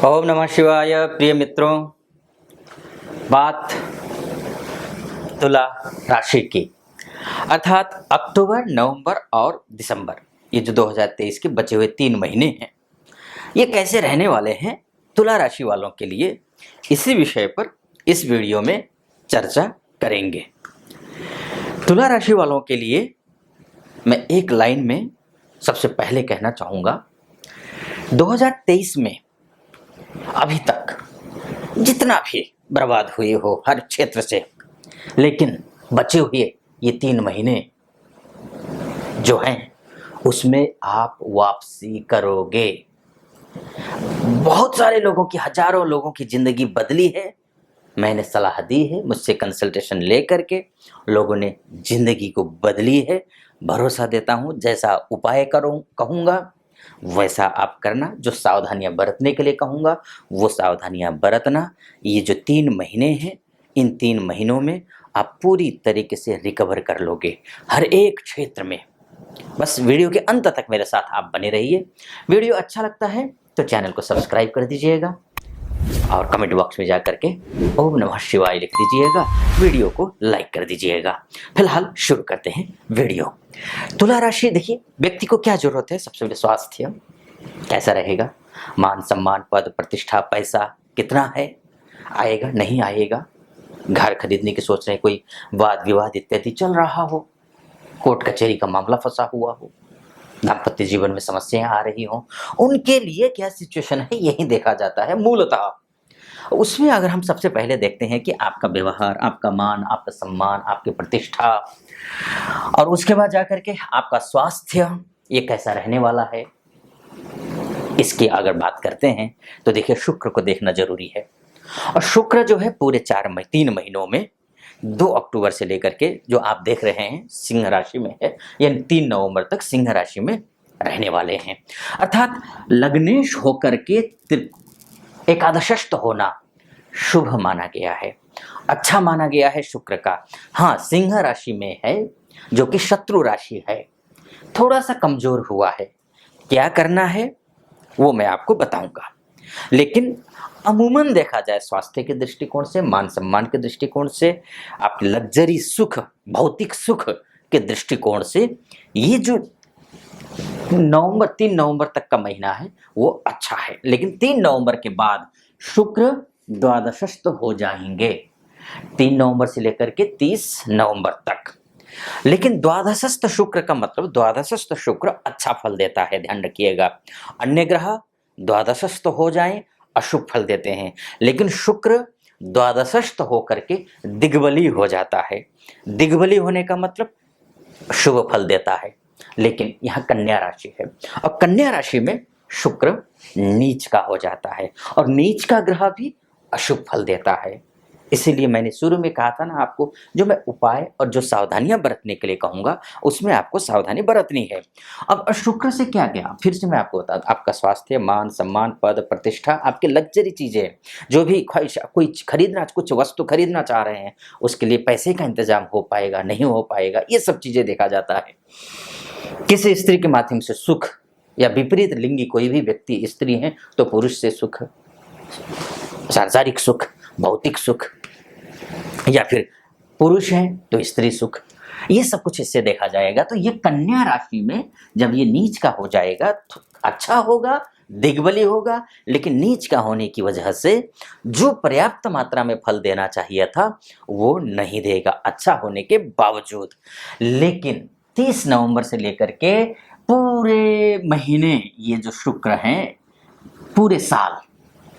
ओम नमः शिवाय। प्रिय मित्रों, बात तुला राशि की, अर्थात अक्टूबर, नवंबर और दिसंबर, ये जो 2023 के बचे हुए 3 महीने हैं, ये कैसे रहने वाले हैं तुला राशि वालों के लिए, इसी विषय पर इस वीडियो में चर्चा करेंगे। तुला राशि वालों के लिए मैं एक लाइन में सबसे पहले कहना चाहूँगा, 2023 में अभी तक जितना भी बर्बाद हुए हो हर क्षेत्र से, लेकिन बचे हुए ये 3 महीने जो हैं उसमें आप वापसी करोगे। बहुत सारे लोगों की, हजारों लोगों की जिंदगी बदली है। मैंने सलाह दी है, मुझसे कंसल्टेशन लेकर के लोगों ने जिंदगी को बदली है। भरोसा देता हूँ, जैसा उपाय करो कहूँगा वैसा आप करना, जो सावधानियां बरतने के लिए कहूँगा वो सावधानियां बरतना। ये जो 3 महीने हैं, इन 3 महीनों में आप पूरी तरीके से रिकवर कर लोगे हर एक क्षेत्र में। बस वीडियो के अंत तक मेरे साथ आप बने रहिए। वीडियो अच्छा लगता है तो चैनल को सब्सक्राइब कर दीजिएगा और कमेंट बॉक्स में जा करके ओम नमः शिवाय लिख दीजिएगा। वीडियो को लाइक कर दीजिएगा। फिलहाल शुरू करते हैं वीडियो। तुला राशि, देखिए व्यक्ति को क्या जरूरत है? सबसे पहले स्वास्थ्य कैसा रहेगा, मान सम्मान, पद प्रतिष्ठा, पैसा कितना है, आएगा नहीं आएगा, घर खरीदने की सोच रहे, कोई वाद विवाद इत्यादि चल रहा हो, कोर्ट कचहरी का मामला फंसा हुआ हो, दाम्पत्य जीवन में समस्याएं आ रही हों, उनके लिए क्या सिचुएशन है यही देखा जाता है मूलतः। उसमें अगर हम सबसे पहले देखते हैं कि आपका व्यवहार, आपका मान, आपका सम्मान, आपकी प्रतिष्ठा, और उसके बाद जाकर के आपका स्वास्थ्य ये कैसा रहने वाला है, इसकी अगर बात करते हैं तो देखिए शुक्र को देखना जरूरी है। और शुक्र जो है पूरे 3 महीनों में 2 अक्टूबर से लेकर के जो आप देख रहे हैं सिंह राशि में है, यानी 3 नवंबर तक सिंह राशि में रहने वाले हैं। अर्थात लग्नेश होकर के एकादशस्थ होना शुभ माना गया है, अच्छा माना गया है शुक्र का। हाँ, सिंह राशि में है जो कि शत्रु राशि है, थोड़ा सा कमजोर हुआ है। क्या करना है वो मैं आपको बताऊंगा, लेकिन अमूमन देखा जाए स्वास्थ्य के दृष्टिकोण से, मान सम्मान के दृष्टिकोण से, आपके लग्जरी सुख, भौतिक सुख के दृष्टिकोण से ये जो 3 नवंबर तक का महीना है वो अच्छा है। लेकिन 3 नवंबर के बाद शुक्र द्वादशस्थ हो जाएंगे, 3 नवंबर से लेकर के 30 नवंबर तक। लेकिन द्वादशस्थ शुक्र का मतलब, द्वादशस्थ शुक्र अच्छा फल देता है, ध्यान रखिएगा। अन्य ग्रह द्वादशस्थ हो जाएं अशुभ फल देते हैं, लेकिन शुक्र द्वादशस्थ होकर के दिग्बली हो जाता है। दिग्बली होने का मतलब शुभ फल देता है। लेकिन यहाँ कन्या राशि है और कन्या राशि में शुक्र नीच का हो जाता है और नीच का ग्रह भी अशुभ फल देता है। इसीलिए मैंने शुरू में कहा था ना आपको, जो मैं उपाय और जो सावधानियां बरतने के लिए कहूंगा उसमें आपको सावधानी बरतनी है। अब शुक्र से क्या गया, फिर से मैं आपको बता दूं, आपका स्वास्थ्य, मान सम्मान, पद प्रतिष्ठा, आपके लग्जरी चीजें, जो भी ख्वाहिश, कोई खरीदना, कुछ वस्तु खरीदना चाह रहे हैं, उसके लिए पैसे का इंतजाम हो पाएगा नहीं हो पाएगा, ये सब चीजें देखा जाता है। किसी स्त्री के माध्यम से सुख, या विपरीत लिंगी कोई भी व्यक्ति स्त्री है तो पुरुष से सुख, सांसारिक सुख, भौतिक सुख, या फिर पुरुष है तो स्त्री सुख, ये सब कुछ इससे देखा जाएगा। तो ये कन्या राशि में जब ये नीच का हो जाएगा तो अच्छा होगा, दिग्बली होगा, लेकिन नीच का होने की वजह से जो पर्याप्त मात्रा में फल देना चाहिए था वो नहीं देगा, अच्छा होने के बावजूद। लेकिन 30 नवंबर से लेकर के पूरे महीने ये जो शुक्र हैं, पूरे साल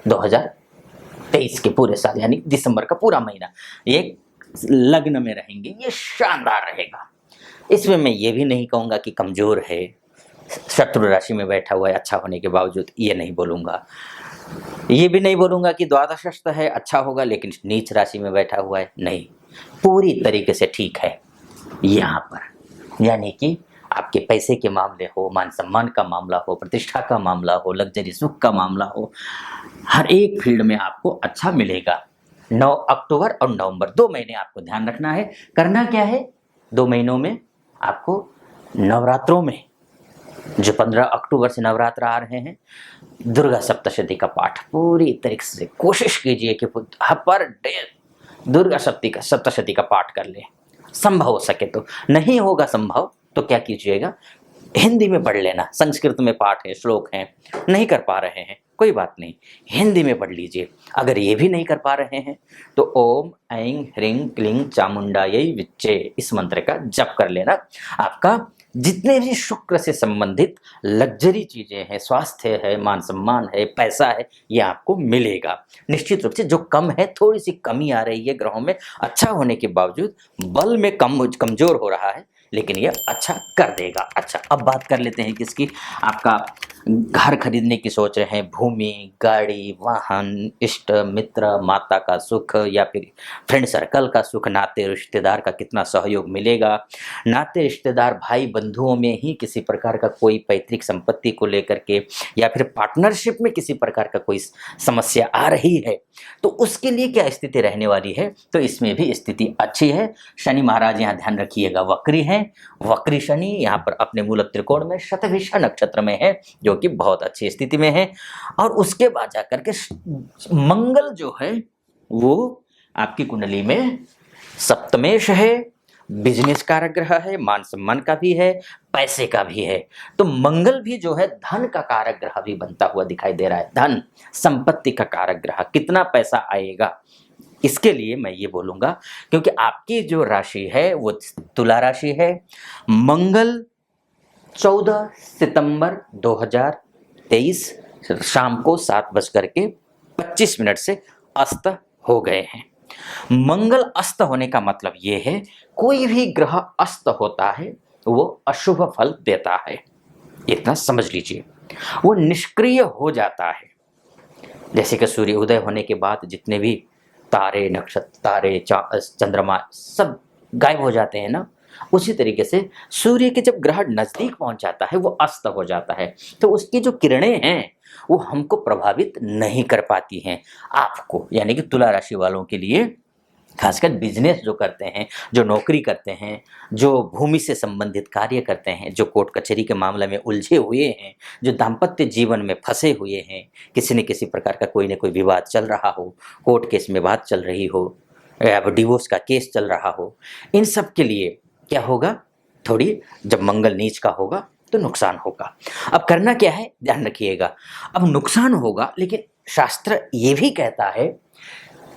2023 के पूरे साल, यानी दिसंबर का पूरा महीना ये लग्न में रहेंगे, ये शानदार रहेगा। इसमें मैं ये भी नहीं कहूँगा कि कमजोर है, शत्रु राशि में बैठा हुआ है अच्छा होने के बावजूद, ये नहीं बोलूँगा। ये भी नहीं बोलूँगा कि द्वादशस्थ है अच्छा होगा लेकिन नीच राशि में बैठा हुआ है, नहीं, पूरी तरीके से ठीक है यहाँ पर। यानी कि आपके पैसे के मामले हो, मान सम्मान का मामला हो, प्रतिष्ठा का मामला हो, लग्जरी सुख का मामला हो, हर एक फील्ड में आपको अच्छा मिलेगा। 9 अक्टूबर और नवंबर 2 महीने आपको ध्यान रखना है। करना क्या है, 2 महीनों में आपको नवरात्रों में जो 15 अक्टूबर से नवरात्र आ रहे हैं, दुर्गा सप्तशती का पाठ पूरी तरीके से कोशिश कीजिए कि पर डे दुर्गा सप्तशती का पाठ कर ले, संभव हो सके तो। नहीं होगा संभव तो क्या कीजिएगा, हिंदी में पढ़ लेना, संस्कृत में पाठ है, श्लोक हैं, नहीं कर पा रहे हैं कोई बात नहीं, हिंदी में पढ़ लीजिए। अगर ये भी नहीं कर पा रहे हैं तो ओम ऐं ह्रीं क्लीं चामुंडायै विच्चे इस मंत्र का जप कर लेना। आपका जितने भी शुक्र से संबंधित लग्जरी चीजें हैं, स्वास्थ्य है, मान सम्मान है, पैसा है, ये आपको मिलेगा निश्चित रूप से। जो कम है, थोड़ी सी कमी आ रही है ग्रहों में, अच्छा होने के बावजूद बल में कमजोर हो रहा है, लेकिन ये अच्छा कर देगा। अच्छा, अब बात कर लेते हैं किसकी, आपका घर खरीदने की सोच रहे हैं, भूमि, गाड़ी, वाहन, इष्ट मित्र, माता का सुख या फिर फ्रेंड सर्कल का सुख, नाते रिश्तेदार का कितना सहयोग मिलेगा, नाते रिश्तेदार भाई बंधुओं में ही किसी प्रकार का कोई पैतृक संपत्ति को लेकर के या फिर पार्टनरशिप में किसी प्रकार का कोई समस्या आ रही है, तो उसके लिए क्या स्थिति रहने वाली है, तो इसमें भी स्थिति अच्छी है। शनि महाराज यहाँ ध्यान रखिएगा वक्री हैं, वक्री शनि यहाँ पर अपने मूल त्रिकोण में शतभिषा नक्षत्र में है, जो कि बहुत अच्छी स्थिति में है। और उसके बाद जाकर के मंगल जो है वो आपकी कुंडली में सप्तमेश है, बिजनेस कारक ग्रह है, मान सम्मान का भी है, पैसे का भी है। तो मंगल भी जो है धन का कारक ग्रह भी बनता हुआ दिखाई दे रहा है, धन संपत्ति का कारक ग्रह। कितना पैसा आएगा इसके लिए मैं ये बोलूंगा, क्योंकि आपकी जो राशि है वो तुला राशि है। मंगल 14 सितंबर 2023 शाम को 7:25 से अस्त हो गए हैं। मंगल अस्त होने का मतलब ये है, कोई भी ग्रह अस्त होता है वो अशुभ फल देता है, इतना समझ लीजिए। वो निष्क्रिय हो जाता है। जैसे कि सूर्य उदय होने के बाद जितने भी तारे, नक्षत्र, तारे, चंद्रमा सब गायब हो जाते हैं ना, उसी तरीके से सूर्य के जब ग्रह नजदीक पहुंच जाता है वो अस्त हो जाता है, तो उसकी जो किरणें हैं वो हमको प्रभावित नहीं कर पाती हैं। आपको यानी कि तुला राशि वालों के लिए, खासकर बिजनेस जो करते हैं, जो नौकरी करते हैं, जो भूमि से संबंधित कार्य करते हैं, जो कोर्ट कचहरी के मामले में उलझे हुए हैं, जो दाम्पत्य जीवन में फंसे हुए हैं, किसी न किसी प्रकार का कोई न कोई विवाद चल रहा हो, कोर्ट केस में बात चल रही हो या डिवोर्स का केस चल रहा हो, इन सब के लिए क्या होगा, थोड़ी जब मंगल नीच का होगा तो नुकसान होगा। अब करना क्या है, ध्यान रखिएगा। अब नुकसान होगा, लेकिन शास्त्र ये भी कहता है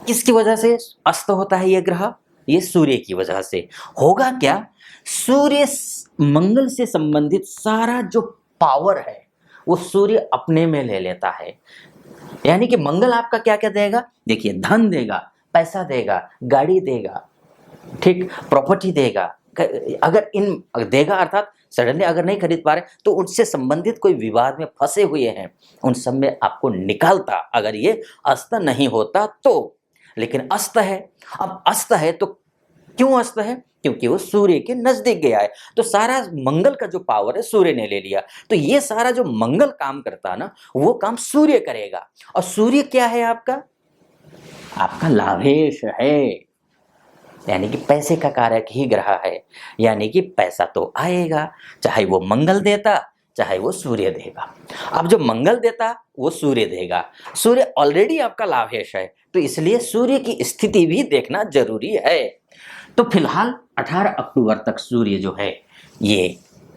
किसकी वजह से अस्त होता है ये ग्रह, ये सूर्य की वजह से। होगा क्या, सूर्य मंगल से संबंधित सारा जो पावर है वो सूर्य अपने में ले लेता है। यानी कि मंगल आपका क्या क्या देगा, देखिए, धन देगा, पैसा देगा, गाड़ी देगा, ठीक, प्रॉपर्टी देगा। अगर इन देगा अर्थात सडनली अगर नहीं खरीद पा रहे तो उनसे संबंधित कोई विवाद में फंसे हुए हैं उन सब में आपको निकालता, अगर ये अस्त नहीं होता तो। लेकिन अस्त है, अब अस्त है तो क्यों अस्त है, क्योंकि वो सूर्य के नजदीक गया है, तो सारा मंगल का जो पावर है सूर्य ने ले लिया। तो ये सारा जो मंगल काम करता है ना, वो काम सूर्य करेगा। और सूर्य क्या है आपका, आपका लाभेश है, यानी कि पैसे का कारक ही ग्रह है। यानी कि पैसा तो आएगा, चाहे वो मंगल देता चाहे वो सूर्य देगा। अब जो मंगल देता वो सूर्य देगा, सूर्य ऑलरेडी आपका लाभेश है, तो इसलिए सूर्य की स्थिति भी देखना जरूरी है। तो फिलहाल 18 अक्टूबर तक सूर्य जो है ये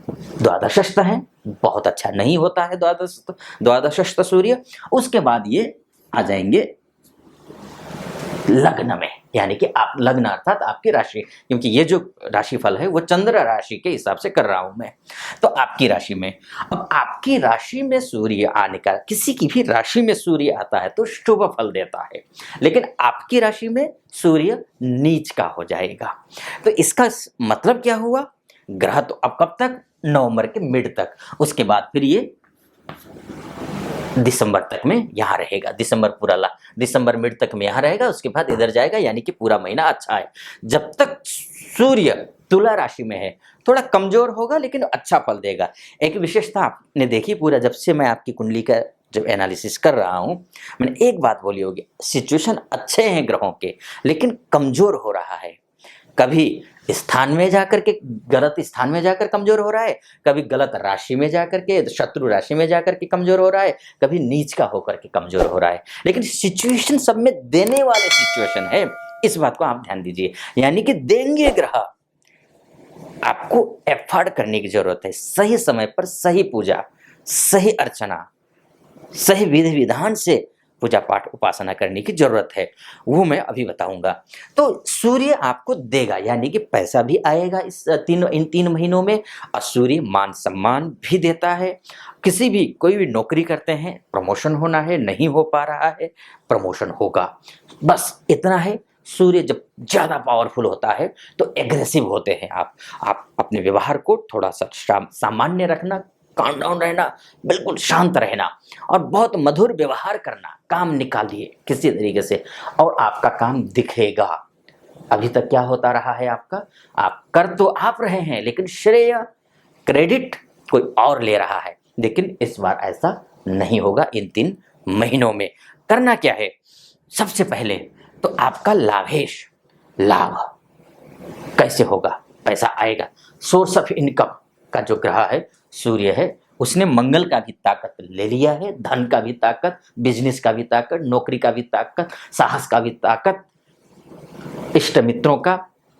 द्वादशस्थ है, बहुत अच्छा नहीं होता है द्वादशस्थ सूर्य। उसके बाद ये आ जाएंगे लग्न में, यानी कि आप लग्न अर्थात आपकी राशि, क्योंकि ये जो राशिफल है वो चंद्र राशि के हिसाब से कर रहा हूं मैं, तो आपकी राशि में। अब आपकी राशि में सूर्य आने का, किसी की भी राशि में सूर्य आता है तो शुभ फल देता है, लेकिन आपकी राशि में सूर्य नीच का हो जाएगा। तो इसका मतलब क्या हुआ, ग्रह तो अब कब तक, नवंबर के मिड तक, उसके बाद फिर ये दिसंबर तक में यहाँ रहेगा, दिसंबर मिड तक में यहाँ रहेगा, उसके बाद इधर जाएगा, यानी कि पूरा महीना अच्छा है। जब तक सूर्य तुला राशि में है थोड़ा कमजोर होगा लेकिन अच्छा फल देगा। एक विशेषता आपने देखी, पूरा जब से मैं आपकी कुंडली का जब एनालिसिस कर रहा हूँ, मैंने एक बात बोली होगी, सिचुएशन अच्छे हैं ग्रहों के लेकिन कमजोर हो रहा है। कभी स्थान में जाकर के, गलत स्थान में जाकर कमजोर हो रहा है, कभी गलत राशि में जाकर के, शत्रु राशि में जाकर के कमजोर हो रहा है, कभी नीच का होकर के कमजोर हो रहा है। लेकिन सिचुएशन सब में देने वाले सिचुएशन है, इस बात को आप ध्यान दीजिए। यानी कि देंगे ग्रह, आपको एफर्ट करने की जरूरत है। सही समय पर सही पूजा, सही अर्चना, सही विधि विधान से पूजा पाठ उपासना करने की जरूरत है, वो मैं अभी बताऊंगा। तो सूर्य आपको देगा, यानी कि पैसा भी आएगा इन 3 महीनों में, और सूर्य मान सम्मान भी देता है। किसी भी कोई भी नौकरी करते हैं, प्रमोशन होना है, नहीं हो पा रहा है, प्रमोशन होगा, बस इतना है। सूर्य जब ज़्यादा पावरफुल होता है तो एग्रेसिव होते हैं आप अपने व्यवहार को थोड़ा सा सामान्य रखना, काम डाउन रहना, बिल्कुल शांत रहना, और बहुत मधुर व्यवहार करना। काम निकालिए किसी तरीके से और आपका काम दिखेगा। अभी तक क्या होता रहा है आपका, आप कर तो आप रहे हैं, लेकिन श्रेय क्रेडिट कोई और ले रहा है। लेकिन इस बार ऐसा नहीं होगा। इन 3 महीनों में करना क्या है, सबसे पहले तो आपका लाभेश, लाभ कैसे होगा, पैसा आएगा। सोर्स ऑफ इनकम का जो ग्रह है सूर्य है, उसने मंगल का भी ताकत ले लिया है, धन का भी ताकत, बिजनेस का भी ताकत, नौकरी का भी ताकत, साहस का भी ताकत, इष्ट मित्रों का,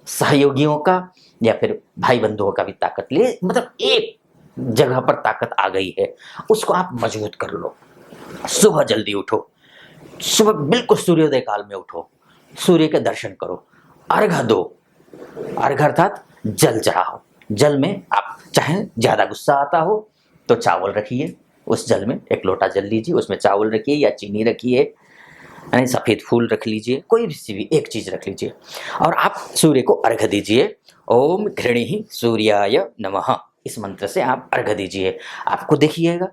सहयोगियों का, या फिर भाई बंधुओं का भी ताकत ले, मतलब एक जगह पर ताकत आ गई है, उसको आप मजबूत कर लो। सुबह जल्दी उठो, सुबह बिल्कुल सूर्योदय काल में उठो, सूर्य के दर्शन करो, अर्घ दो। अर्घ अर्थात जल चढ़ाओ। जल में आप चाहे ज्यादा गुस्सा आता हो तो चावल रखिए, उस जल में 1 लोटा जल लीजिए, उसमें चावल रखिए या चीनी रखिए, यानी सफेद फूल रख लीजिए, कोई भी एक चीज रख लीजिए, और आप सूर्य को अर्घ दीजिए। ओम घृणिः सूर्याय नमः, इस मंत्र से आप अर्घ दीजिए। आपको देखिएगा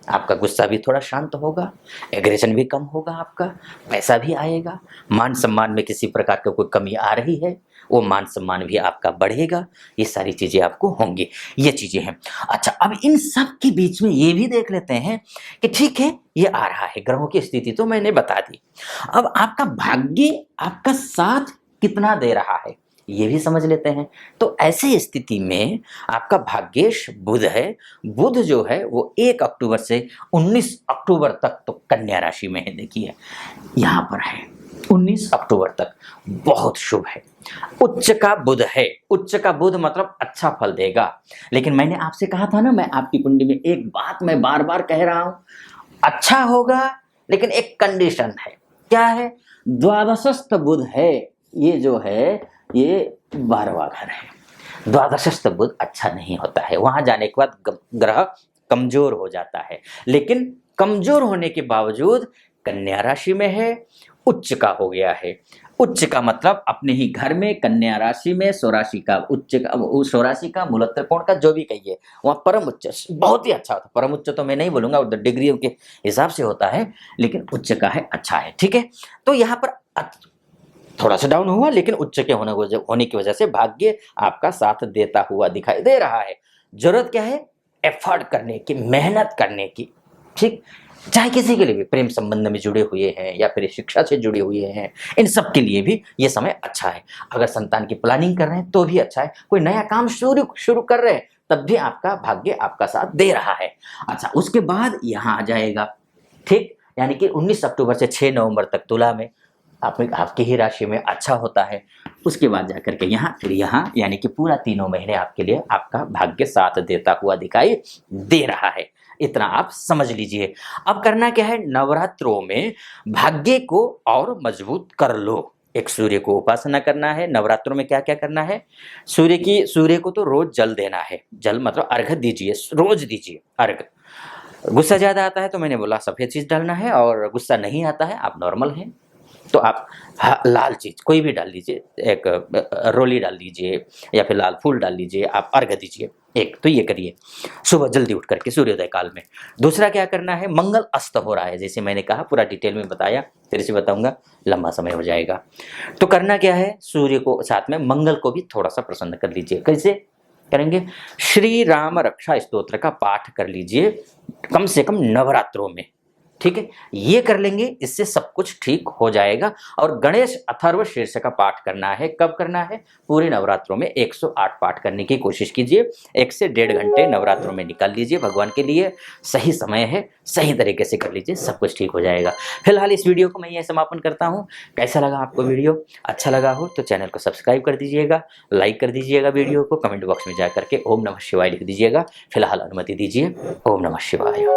आपका गुस्सा भी थोड़ा शांत होगा, एग्रेशन भी कम होगा, आपका पैसा भी आएगा, मान सम्मान में किसी प्रकार का कोई कमी आ रही है, वो मान सम्मान भी आपका बढ़ेगा। ये सारी चीज़ें आपको होंगी, ये चीज़ें हैं। अच्छा, अब इन सब के बीच में ये भी देख लेते हैं कि ठीक है, ये आ रहा है, ग्रहों की स्थिति तो मैंने बता दी। अब आपका भाग्य आपका साथ कितना दे रहा है ये भी समझ लेते हैं। तो ऐसे स्थिति में आपका भाग्येश बुध है। बुध जो है वो 1 अक्टूबर से 19 अक्टूबर तक तो कन्या राशि में है। देखिए यहाँ पर है 19 अक्टूबर तक, बहुत शुभ है। उच्च का बुध है, उच्च का बुध मतलब अच्छा फल देगा। लेकिन मैंने आपसे कहा था ना, मैं आपकी कुंडली में एक बात मैं बार बार कह रहा हूं, अच्छा होगा लेकिन एक कंडीशन है। क्या है? द्वादशस्थ बुध है, ये जो है ये 12वां घर है। द्वादशस्थ बुध अच्छा नहीं होता है, वहां जाने के बाद ग्रह कमजोर हो जाता है। लेकिन कमजोर होने के बावजूद कन्या राशि में है, उच्च का हो गया है। उच्च का मतलब अपने ही घर में, कन्या राशि में, स्वराशि का उच्च का, स्वराशि का, मूल त्रिकोण का, जो भी कहिए, वहां परम उच्च बहुत ही अच्छा होता है। परम उच्च तो मैं नहीं बोलूंगा, उधर डिग्रियों के हिसाब से होता है, लेकिन उच्च का है, अच्छा है। ठीक है, तो यहाँ पर थोड़ा सा डाउन हुआ, लेकिन उच्च के होने की वजह से भाग्य आपका साथ देता हुआ दिखाई दे रहा है। जरूरत क्या है? एफर्ट करने की, मेहनत करने की। ठीक, चाहे किसी के लिए भी, प्रेम संबंध में जुड़े हुए हैं या फिर शिक्षा से जुड़े हुए हैं, इन सब के लिए भी ये समय अच्छा है। अगर संतान की प्लानिंग कर रहे हैं तो भी अच्छा है। कोई नया काम शुरू कर रहे हैं तब भी आपका भाग्य आपका साथ दे रहा है। अच्छा, उसके बाद यहाँ आ जाएगा, ठीक, यानी कि 19 अक्टूबर से 6 नवंबर तक तुला में आपकी ही राशि में अच्छा होता है। उसके बाद जाकर के यहाँ, फिर यहाँ, यानी कि पूरा 3 महीने आपके लिए आपका भाग्य साथ देता हुआ दिखाई दे रहा है। इतना आप समझ लीजिए। अब करना क्या है? नवरात्रों में भाग्य को और मजबूत कर लो। एक सूर्य को उपासना करना है। नवरात्रों में क्या क्या करना है? सूर्य को तो रोज जल देना है। जल मतलब अर्घ दीजिए, रोज दीजिए अर्घ। गुस्सा ज्यादा आता है तो मैंने बोला सफेद चीज डालना है, और गुस्सा नहीं आता है, आप नॉर्मल हैं तो आप लाल चीज कोई भी डाल लीजिए, एक रोली डाल लीजिए या फिर लाल फूल डाल लीजिए, आप अर्घ दीजिए। एक तो ये करिए सुबह जल्दी उठ करके सूर्योदय काल में। दूसरा क्या करना है? मंगल अस्त हो रहा है, जैसे मैंने कहा, पूरा डिटेल में बताया, फिर से बताऊंगा, लंबा समय हो जाएगा। तो करना क्या है? सूर्य को साथ में मंगल को भी थोड़ा सा प्रसन्न कर लीजिए। कैसे करेंगे? श्री राम रक्षा स्तोत्र का पाठ कर लीजिए, कम से कम नवरात्रों में ठीक है, ये कर लेंगे, इससे सब कुछ ठीक हो जाएगा। और गणेश अथर्व शीर्ष का पाठ करना है। कब करना है? पूरे नवरात्रों में 108 पाठ करने की कोशिश कीजिए। 1 से 1.5 घंटे नवरात्रों में निकाल लीजिए भगवान के लिए, सही समय है, सही तरीके से कर लीजिए, सब कुछ ठीक हो जाएगा। फिलहाल इस वीडियो को मैं यहीं समापन करता हूँ। कैसा लगा आपको वीडियो? अच्छा लगा हो तो चैनल को सब्सक्राइब कर दीजिएगा, लाइक कर दीजिएगा वीडियो को, कमेंट बॉक्स में जा करके ओम नमः शिवाय लिख दीजिएगा। फिलहाल अनुमति दीजिए। ओम नमः शिवाय।